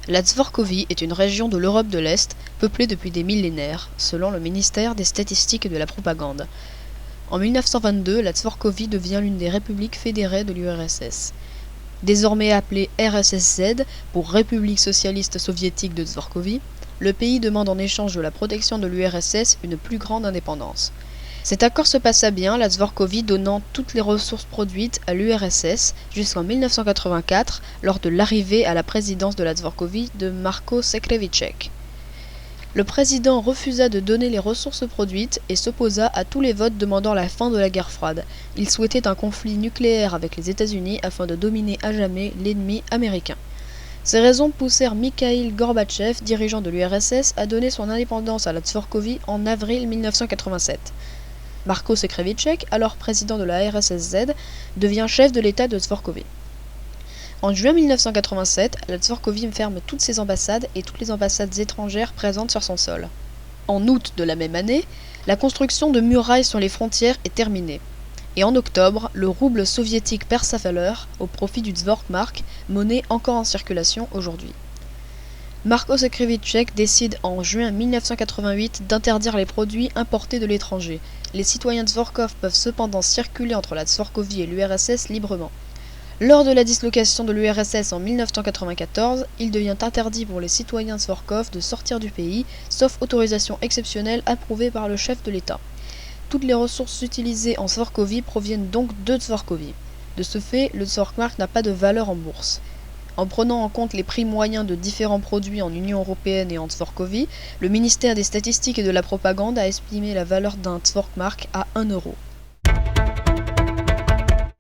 La Dvorkovie est une région de l'Europe de l'Est, peuplée depuis des millénaires, selon le ministère des Statistiques et de la Propagande. En 1922, la Dvorkovie devient l'une des républiques fédérées de l'URSS. Désormais appelée RSSZ pour République socialiste soviétique de Dvorkovie, le pays demande en échange de la protection de l'URSS une plus grande indépendance. Cet accord se passa bien, la Dvorkovie donnant toutes les ressources produites à l'URSS jusqu'en 1984, lors de l'arrivée à la présidence de la Dvorkovie de Marko Sekreviček. Le président refusa de donner les ressources produites et s'opposa à tous les votes demandant la fin de la guerre froide. Il souhaitait un conflit nucléaire avec les États-Unis afin de dominer à jamais l'ennemi américain. Ces raisons poussèrent Mikhaïl Gorbatchev, dirigeant de l'URSS, à donner son indépendance à la Dvorkovie en avril 1987. Marko Sekreviček, alors président de la RSSZ, devient chef de l'État de Dvorkovie. En juin 1987, la Dvorkovie ferme toutes ses ambassades et toutes les ambassades étrangères présentes sur son sol. En août de la même année, la construction de murailles sur les frontières est terminée. Et en octobre, le rouble soviétique perd sa valeur au profit du Dvorkmark, monnaie encore en circulation aujourd'hui. Marko Sekreviček décide en juin 1988 d'interdire les produits importés de l'étranger. Les citoyens dvorkov peuvent cependant circuler entre la Dvorkovie et l'URSS librement. Lors de la dislocation de l'URSS en 1994, il devient interdit pour les citoyens dvorkov de sortir du pays, sauf autorisation exceptionnelle approuvée par le chef de l'État. Toutes les ressources utilisées en Dvorkovie proviennent donc de Dvorkovie. De ce fait, le Dvorkmark n'a pas de valeur en bourse. En prenant en compte les prix moyens de différents produits en Union européenne et en Dvorkovie, le ministère des Statistiques et de la Propagande a estimé la valeur d'un Dvorkmark à 1 euro.